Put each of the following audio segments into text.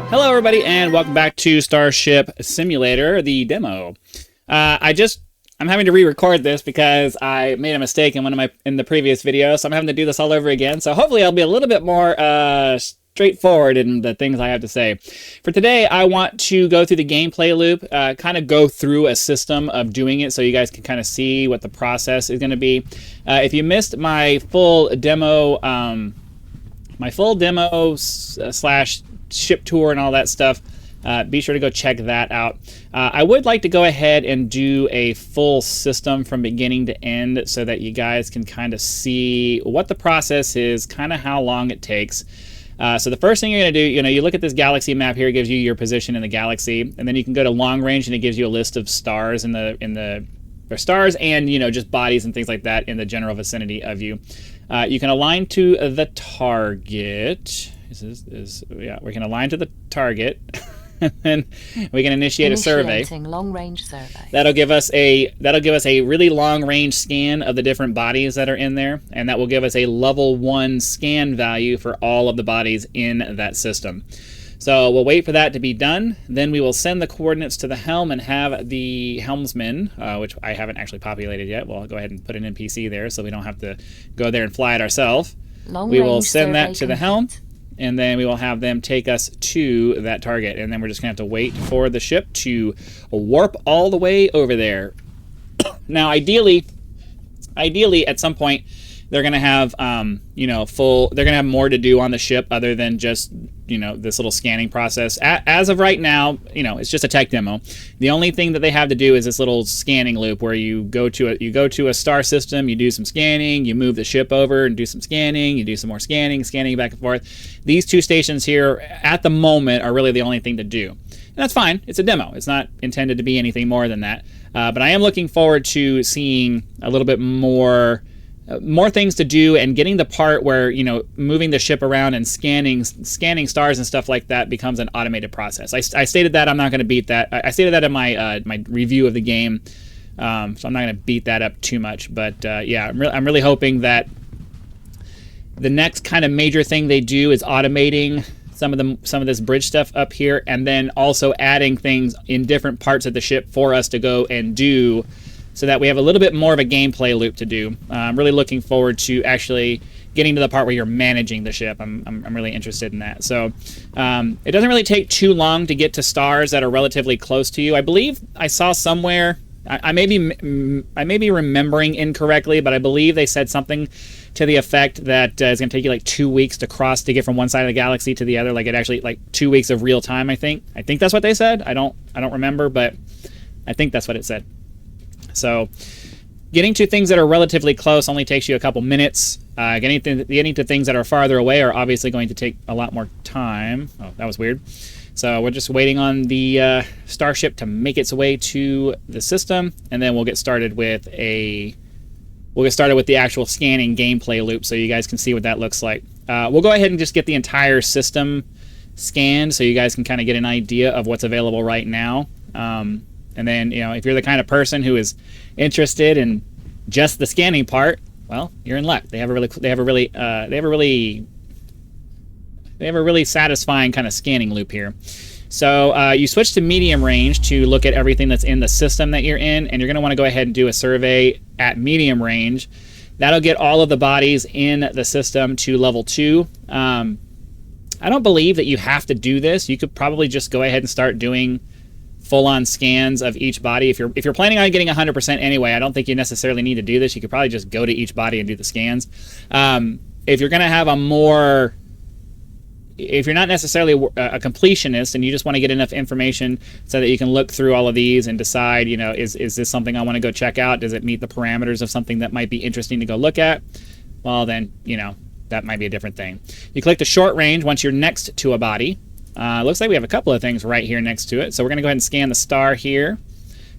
Hello everybody and welcome back to Starship Simulator, the demo. I'm having to re-record this because I made a mistake in the previous video, so I'm having to do this all over again. So hopefully I'll be a little bit more straightforward in the things I have to say. For today, I want to go through the gameplay loop, kind of go through a system of doing it so you guys can kind of see what the process is going to be. If you missed my full demo, slash ship tour and all that stuff, be sure to go check that out. I would like to go ahead and do a full system from beginning to end so that you guys can kind of see what the process is, kind of how long it takes. So the first thing you're going to do, you look at this galaxy map here. It gives you your position in the galaxy, and then you can go to long range and it gives you a list of stars or stars and just bodies and things like that in the general vicinity of you. You can align to the target. We can align to the target, and then we can initiate a survey. Long-range survey. That'll give us a really long-range scan of the different bodies that are in there, and that will give us a level 1 scan value for all of the bodies in that system. So we'll wait for that to be done. Then we will send the coordinates to the helm and have the helmsman, which I haven't actually populated yet. We'll go ahead and put an NPC there so we don't have to go there and fly it ourselves. We will send that to the helm, and then we will have them take us to that target. And then we're just going to have to wait for the ship to warp all the way over there. Now, ideally, at some point, they're going to have, they're going to have more to do on the ship other than just, this little scanning process. As of right now, it's just a tech demo. The only thing that they have to do is this little scanning loop where you go to a star system, you do some scanning, you move the ship over and do some scanning, you do some more scanning back and forth. These two stations here at the moment are really the only thing to do. And that's fine. It's a demo. It's not intended to be anything more than that. But I am looking forward to seeing a little bit more things to do and getting the part where moving the ship around and scanning stars and stuff like that becomes an automated process. I stated that I'm not going to beat that. I stated that in my my review of the game, so I'm not going to beat that up too much. But yeah, I'm really hoping that the next kind of major thing they do is automating some of this bridge stuff up here, and then also adding things in different parts of the ship for us to go and do, so that we have a little bit more of a gameplay loop to do. I'm really looking forward to actually getting to the part where you're managing the ship. I'm really interested in that. So it doesn't really take too long to get to stars that are relatively close to you. I believe I saw somewhere, I may be remembering incorrectly, but I believe they said something to the effect that it's going to take you like 2 weeks to get from one side of the galaxy to the other. Like it actually, like 2 weeks of real time, I think. I think that's what they said. I don't remember, but I think that's what it said. So getting to things that are relatively close only takes you a couple minutes. Getting to things that are farther away are obviously going to take a lot more time. Oh, that was weird. So we're just waiting on the Starship to make its way to the system, and then we'll get started with the actual scanning gameplay loop so you guys can see what that looks like. We'll go ahead and just get the entire system scanned so you guys can kind of get an idea of what's available right now. And then, if you're the kind of person who is interested in just the scanning part, well, you're in luck. They have a really satisfying kind of scanning loop here. So you switch to medium range to look at everything that's in the system that you're in, and you're going to want to go ahead and do a survey at medium range. That'll get all of the bodies in the system to level 2. I don't believe that you have to do this. You could probably just go ahead and start doing full-on scans of each body. If you're planning on getting 100% anyway, I don't think you necessarily need to do this. You could probably just go to each body and do the scans. If you're going to have if you're not necessarily a completionist and you just want to get enough information so that you can look through all of these and decide, is this something I want to go check out? Does it meet the parameters of something that might be interesting to go look at? Well, then, that might be a different thing. You click the short range once you're next to a body. Looks like we have a couple of things right here next to it. So we're going to go ahead and scan the star here.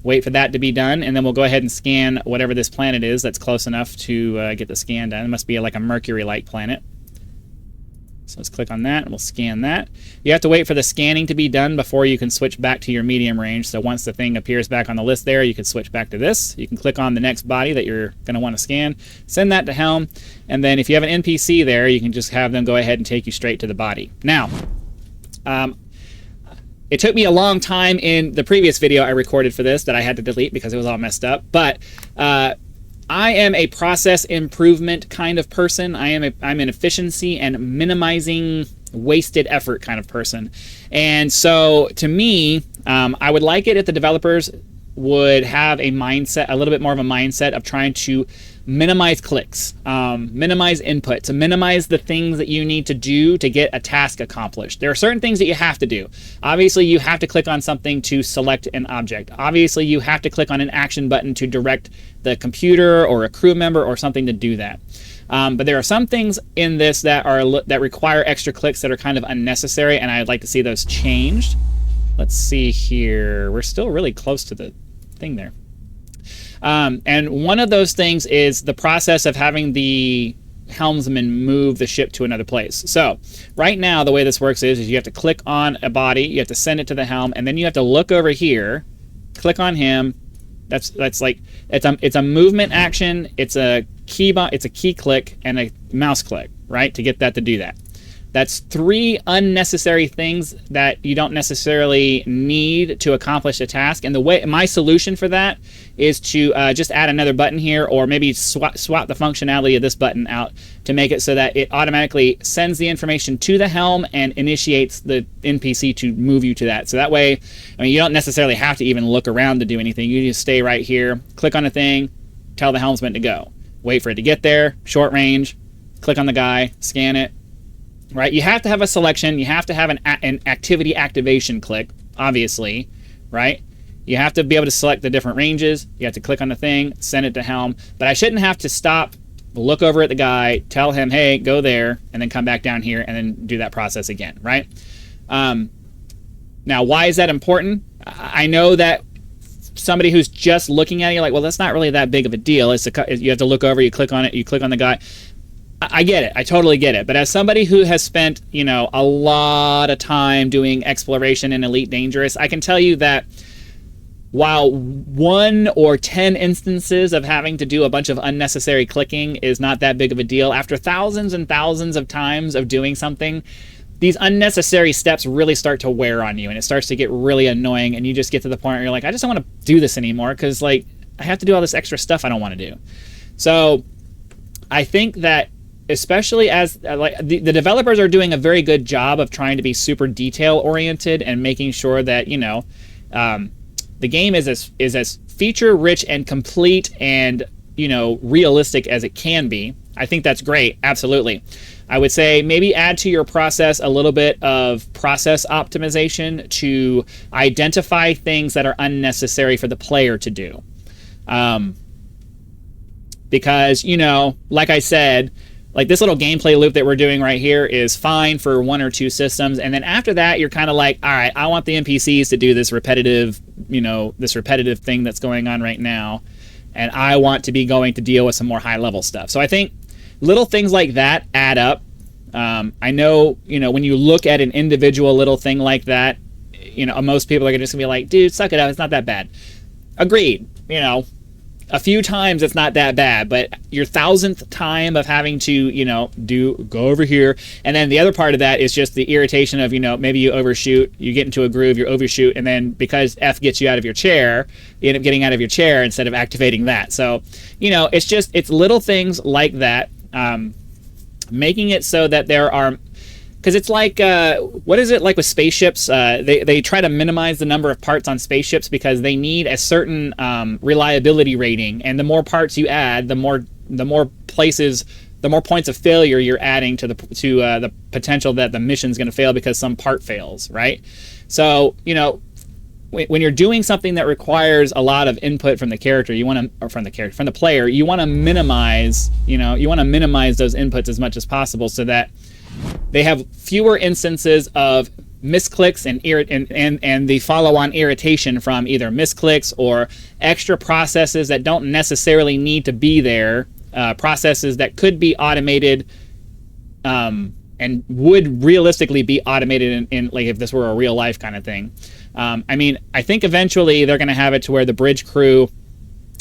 Wait for that to be done, and then we'll go ahead and scan whatever this planet is that's close enough to get the scan done. It must be like a Mercury-like planet. So let's click on that, and we'll scan that. You have to wait for the scanning to be done before you can switch back to your medium range. So once the thing appears back on the list there, you can switch back to this. You can click on the next body that you're going to want to scan, send that to helm, and then if you have an NPC there, you can just have them go ahead and take you straight to the body. Now, it took me a long time in the previous video I recorded for this that I had to delete because it was all messed up. But I am a process improvement kind of person. I'm an efficiency and minimizing wasted effort kind of person. And so to me, I would like it if the developers would have a mindset, a little bit more of a mindset of trying to minimize clicks, minimize input, to minimize the things that you need to do to get a task accomplished. There are certain things that you have to do. Obviously, you have to click on something to select an object. Obviously, you have to click on an action button to direct the computer or a crew member or something to do that. But there are some things in this that require extra clicks that are kind of unnecessary, and I'd like to see those changed. Let's see here. We're still really close to the thing there. And one of those things is the process of having the helmsman move the ship to another place. So right now, the way this works is you have to click on a body, you have to send it to the helm, and then you have to look over here, click on him. That's like it's a movement action, it's a key click, and a mouse click, right, to get that to do that. That's 3 unnecessary things that you don't necessarily need to accomplish a task. And my solution for that is to just add another button here, or maybe swap the functionality of this button out to make it so that it automatically sends the information to the helm and initiates the NPC to move you to that. So that way, I mean, you don't necessarily have to even look around to do anything. You just stay right here, click on a thing, tell the helmsman to go. Wait for it to get there, short range, click on the guy, scan it. Right, you have to have a selection. You have to have an activity activation click, obviously, right? You have to be able to select the different ranges. You have to click on the thing, send it to helm. But I shouldn't have to stop, look over at the guy, tell him, hey, go there, and then come back down here and then do that process again, right? Now, why is that important? I know that somebody who's just looking at it, you're like, well, that's not really that big of a deal. You have to look over, you click on it, you click on the guy. I get it. I totally get it. But as somebody who has spent, a lot of time doing exploration in Elite Dangerous, I can tell you that while 1 or 10 instances of having to do a bunch of unnecessary clicking is not that big of a deal, after thousands and thousands of times of doing something, these unnecessary steps really start to wear on you, and it starts to get really annoying, and you just get to the point where you're like, I just don't want to do this anymore because, I have to do all this extra stuff I don't want to do. So I think that especially as the developers are doing a very good job of trying to be super detail oriented and making sure that the game is as feature rich and complete and realistic as it can be. I think that's great. Absolutely. I would say maybe add to your process a little bit of process optimization to identify things that are unnecessary for the player to do. Because like I said, like this little gameplay loop that we're doing right here is fine for 1 or 2 systems. And then after that, you're kind of like, all right, I want the NPCs to do this repetitive, thing that's going on right now. And I want to be going to deal with some more high level stuff. So I think little things like that add up. I know, when you look at an individual little thing like that, most people are just gonna be like, dude, suck it up. It's not that bad. Agreed. A few times it's not that bad, but your 1000th time of having to, go over here. And then the other part of that is just the irritation of, maybe you overshoot, you get into a groove, you overshoot, and then because F gets you out of your chair, you end up getting out of your chair instead of activating that. So, it's little things like that, making it so that there are, because it's like, what is it like with spaceships? They try to minimize the number of parts on spaceships because they need a certain reliability rating, and the more parts you add, the more places, the more points of failure you're adding to the potential that the mission's going to fail because some part fails, right? So when you're doing something that requires a lot of input from the character, from the player, you want to minimize, those inputs as much as possible so that they have fewer instances of misclicks and the follow-on irritation from either misclicks or extra processes that don't necessarily need to be there, processes that could be automated and would realistically be automated in like if this were a real life kind of thing. I think eventually they're going to have it to where the bridge crew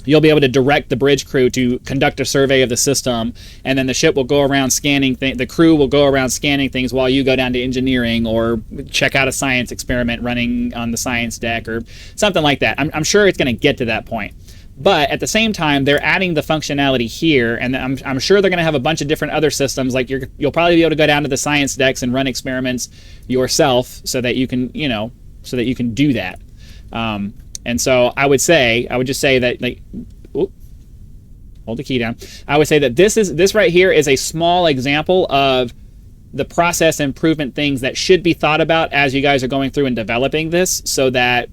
You'll be able to direct the bridge crew to conduct a survey of the system, and then the ship will go around scanning the crew will go around scanning things while you go down to engineering or check out a science experiment running on the science deck or something like that. I'm sure it's going to get to that point. But at the same time, they're adding the functionality here, and I'm sure they're going to have a bunch of different other systems. Like you'll probably be able to go down to the science decks and run experiments yourself, so that you can do that. And so I would just say that, like, hold the key down. I would say that this right here is a small example of the process improvement things that should be thought about as you guys are going through and developing this, so that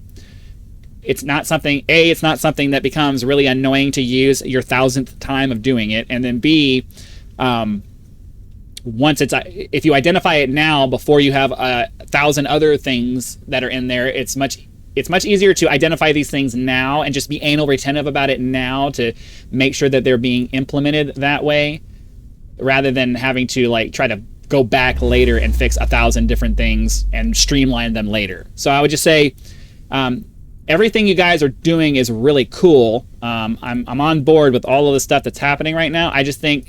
it's not something that becomes really annoying to use your 1,000th time of doing it, and then B, if you identify it now before you have 1,000 other things that are in there, it's much easier to identify these things now and just be anal retentive about it now to make sure that they're being implemented that way, rather than having to like try to go back later and fix 1,000 different things and streamline them later. So I would just say everything you guys are doing is really cool. I'm on board with all of the stuff that's happening right now. I just think,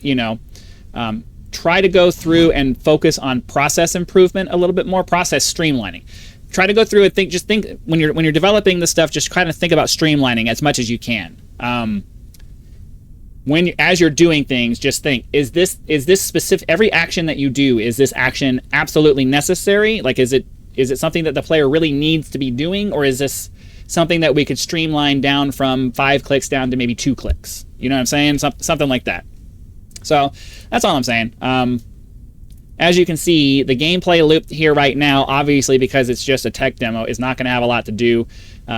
try to go through and focus on process improvement a little bit more, process streamlining. Try to go through and think when you're developing this stuff, just kind of think about streamlining as much as you can. As you're doing things, just think, is this specific, every action that you do, is this action absolutely necessary? Like, is it something that the player really needs to be doing, or is this something that we could streamline down from 5 clicks down to maybe 2 clicks? You know what I'm saying? Something like that. So that's all I'm saying. As you can see, the gameplay loop here right now, obviously because it's just a tech demo, is not going to have a lot to do.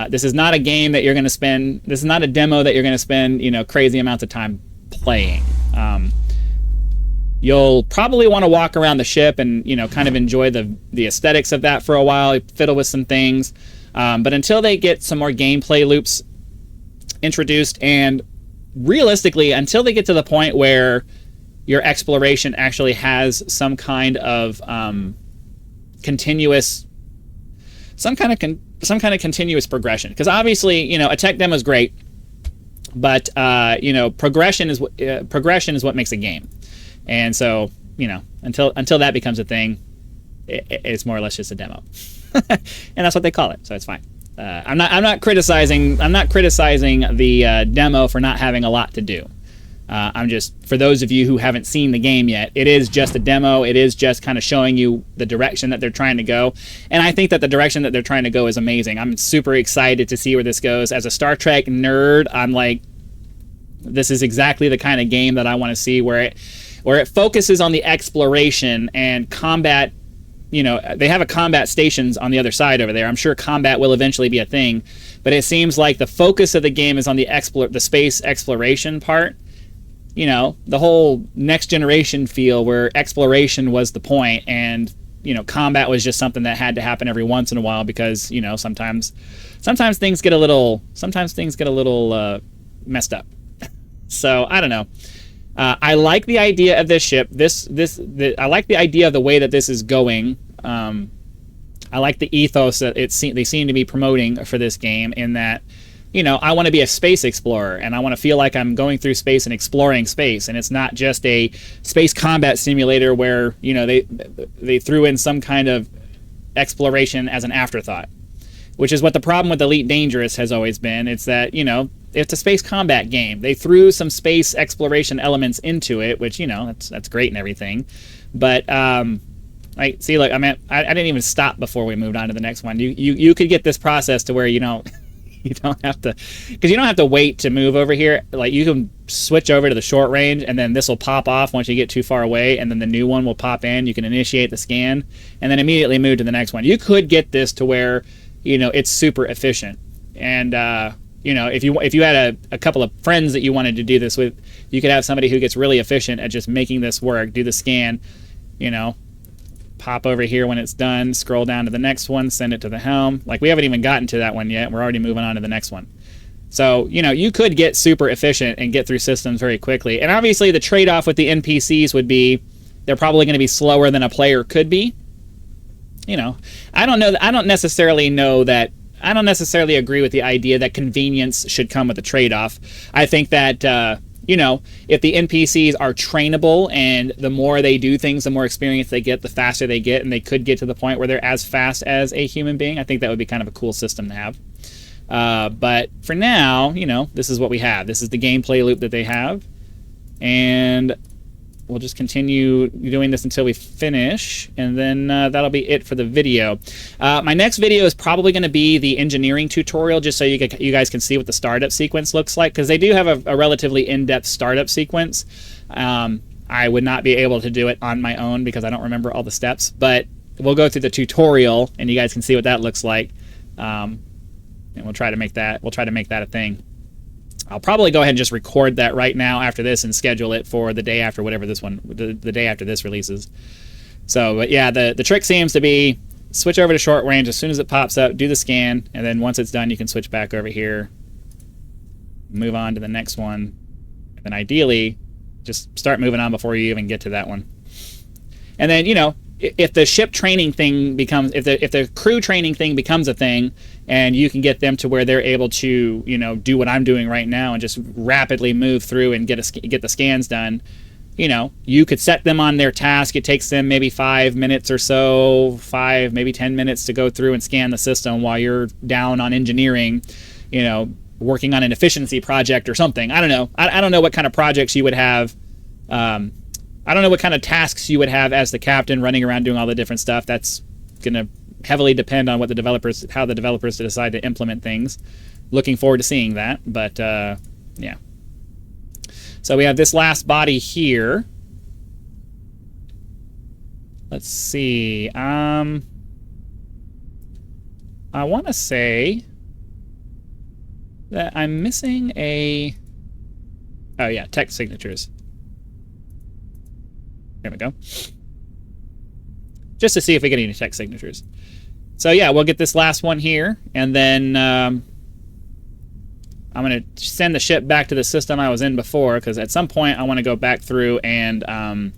This is not a game that you're going to spend. This is not a demo that you're going to spend, crazy amounts of time playing. You'll probably want to walk around the ship and, kind of enjoy the aesthetics of that for a while, fiddle with some things. But until they get some more gameplay loops introduced, and realistically, until they get to the point where your exploration actually has some kind of continuous progression. Because obviously, a tech demo is great, but progression is what makes a game. And so, until that becomes a thing, it's more or less just a demo, and that's what they call it. So it's fine. I'm not criticizing the demo for not having a lot to do. I'm just, for those of you who haven't seen the game yet, it is just a demo. It is just kind of showing you the direction that they're trying to go. And I think that the direction that they're trying to go is amazing. I'm super excited to see where this goes. As a Star Trek nerd, I'm like, this is exactly the kind of game that I want to see, where it focuses on the exploration and combat. They have a combat stations on the other side over there. I'm sure combat will eventually be a thing, but it seems like the focus of the game is on the space exploration part. The whole Next Generation feel, where exploration was the point, and combat was just something that had to happen every once in a while, because sometimes things get a little messed up. So I don't know. I like the idea of this ship. I like the idea of the way that this is going. I like the ethos that they seem to be promoting for this game, in that, I want to be a space explorer, and I want to feel like I'm going through space and exploring space, and it's not just a space combat simulator where, they threw in some kind of exploration as an afterthought, which is what the problem with Elite Dangerous has always been. It's that, it's a space combat game. They threw some space exploration elements into it, which, that's great and everything. But, I didn't even stop before we moved on to the next one. You could get this process to where you don't have to, because you don't have to wait to move over here. Like, you can switch over to the short range, and then this will pop off once you get too far away, and then the new one will pop in. You can initiate the scan and then immediately move to the next one. You could get this to where, it's super efficient. And, if you had a couple of friends that you wanted to do this with, you could have somebody who gets really efficient at just making this work, do the scan, pop over here when it's done, scroll down to the next one, send it to the helm. Like, we haven't even gotten to that one yet. We're already moving on to the next one. So, you could get super efficient and get through systems very quickly. And obviously the trade-off with the NPCs would be they're probably going to be slower than a player could be. I don't necessarily know that I don't necessarily agree with the idea that convenience should come with a trade-off. I think that you know, if the NPCs are trainable and the more they do things, the more experience they get, the faster they get, and they could get to the point where they're as fast as a human being, I think that would be kind of a cool system to have. But for now, you know, this is what we have. This is the gameplay loop that they have. And we'll just continue doing this until we finish, and then that'll be it for the video. My next video is probably going to be the engineering tutorial, just so you guys can see what the startup sequence looks like, because they do have a relatively in-depth startup sequence. I would not be able to do it on my own because I don't remember all the steps, but we'll go through the tutorial, and you guys can see what that looks like, and we'll try to make that a thing. I'll probably go ahead and just record that right now after this and schedule it for the day after whatever this one, the day after this releases. So, but yeah, the trick seems to be switch over to short range as soon as it pops up, do the scan, and then once it's done, you can switch back over here, move on to the next one, and then ideally just start moving on before you even get to that one. And then, you know, if the ship training thing becomes, if the crew training thing becomes a thing, and you can get them to where they're able to, you know, do what I'm doing right now and just rapidly move through and get the scans done, you know, you could set them on their task. It takes them maybe 5 minutes or so, maybe 10 minutes to go through and scan the system while you're down on engineering, you know, working on an efficiency project or something. I don't know. I don't know what kind of projects you would have. I don't know what kind of tasks you would have as the captain running around doing all the different stuff. That's going to heavily depend on what how the developers decide to implement things. Looking forward to seeing that, but yeah. So we have this last body here. Let's see. I want to say that I'm missing a... Oh yeah, text signatures. There we go. Just to see if we get any text signatures. So yeah, we'll get this last one here, and then I'm going to send the ship back to the system I was in before, because at some point I want to go back through and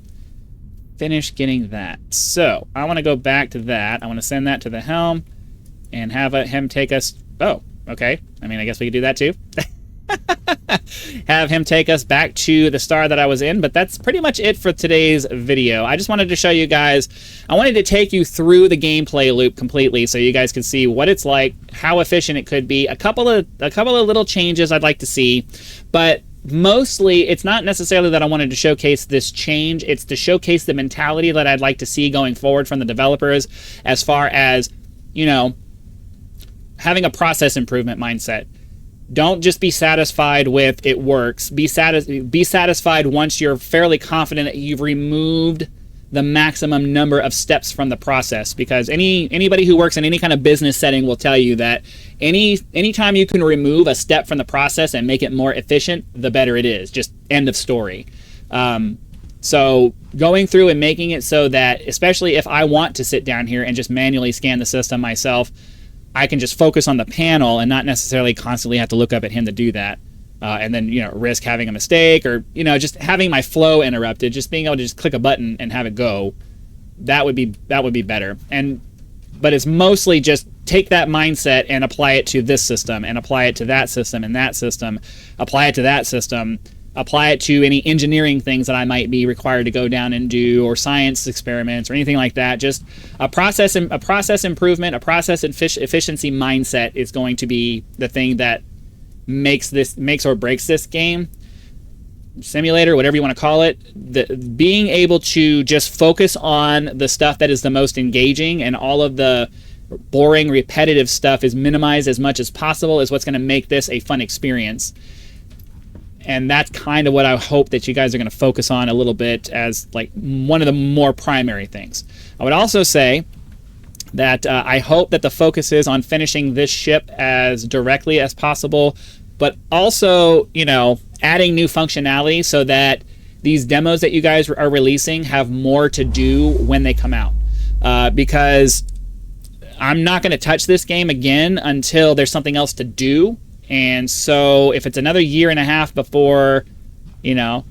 finish getting that. So I want to go back to that. I want to send that to the helm and have him take us... Oh, okay. I mean, I guess we could do that too. Have him take us back to the star that I was in, but that's pretty much it for today's video. I just wanted to show you guys, I wanted to take you through the gameplay loop completely so you guys can see what it's like, how efficient it could be, a couple of little changes I'd like to see, but mostly it's not necessarily that I wanted to showcase this change, it's to showcase the mentality that I'd like to see going forward from the developers as far as, you know, having a process improvement mindset. Don't just be satisfied with it works. Be satisfied once you're fairly confident that you've removed the maximum number of steps from the process. Because anybody who works in any kind of business setting will tell you that anytime you can remove a step from the process and make it more efficient, the better it is. Just end of story. So going through and making it so that, especially if I want to sit down here and just manually scan the system myself, I can just focus on the panel and not necessarily constantly have to look up at him to do that. And then, you know, risk having a mistake or, you know, just having my flow interrupted, just being able to just click a button and have it go. That would be better. But it's mostly just take that mindset and apply it to this system and apply it to that system and that system, apply it to that system, apply it to any engineering things that I might be required to go down and do, or science experiments or anything like that. Just a process improvement, a process efficiency mindset is going to be the thing that makes or breaks this game, simulator, whatever you want to call it. Being able to just focus on the stuff that is the most engaging, and all of the boring, repetitive stuff is minimized as much as possible, is what's going to make this a fun experience. And that's kind of what I hope that you guys are going to focus on a little bit as like one of the more primary things. I would also say that I hope that the focus is on finishing this ship as directly as possible, but also, you know, adding new functionality so that these demos that you guys are releasing have more to do when they come out. Because I'm not going to touch this game again until there's something else to do. And so if it's another year and a half before, you know,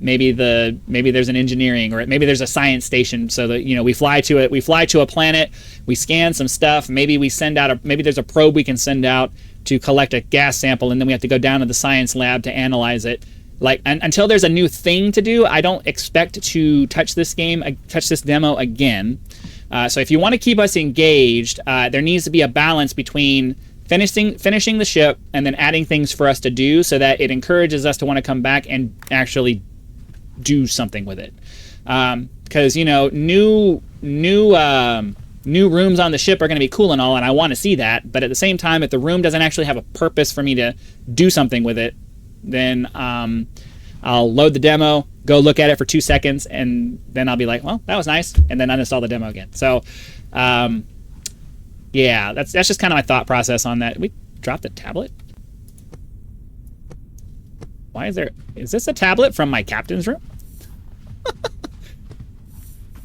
maybe there's an engineering, or maybe there's a science station, so that, you know, we fly to a planet, we scan some stuff, maybe we send out maybe there's a probe we can send out to collect a gas sample, and then we have to go down to the science lab to analyze it. Like, until there's a new thing to do, I don't expect to touch this demo again. So if you want to keep us engaged, there needs to be a balance between finishing the ship and then adding things for us to do, so that it encourages us to want to come back and actually do something with it. Because, you know, new rooms on the ship are going to be cool and all, and I want to see that. But at the same time, if the room doesn't actually have a purpose for me to do something with it, then I'll load the demo, go look at it for 2 seconds, and then I'll be like, well, that was nice, and then uninstall the demo again. So, yeah, that's just kind of my thought process on that. We dropped a tablet? Why is this a tablet from my captain's room?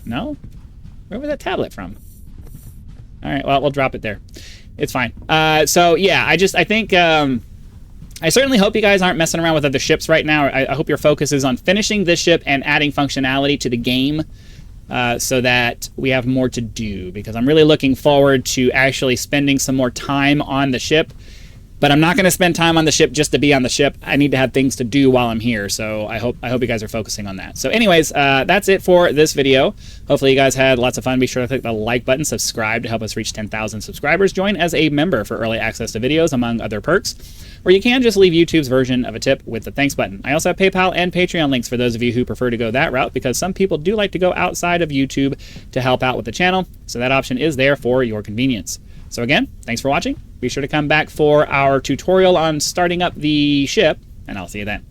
No? Where was that tablet from? All right, well, we'll drop it there. It's fine. So, yeah, I think... I certainly hope you guys aren't messing around with other ships right now. I hope your focus is on finishing this ship and adding functionality to the game, so that we have more to do, because I'm really looking forward to actually spending some more time on the ship. But I'm not going to spend time on the ship just to be on the ship. I need to have things to do while I'm here, so I hope you guys are focusing on that. So anyways, that's it for this video. Hopefully you guys had lots of fun. Be sure to click the like button, subscribe to help us reach 10,000 subscribers. Join as a member for early access to videos, among other perks. Or you can just leave YouTube's version of a tip with the thanks button. I also have PayPal and Patreon links for those of you who prefer to go that route, because some people do like to go outside of YouTube to help out with the channel, so that option is there for your convenience. So again, thanks for watching. Be sure to come back for our tutorial on starting up the ship, and I'll see you then.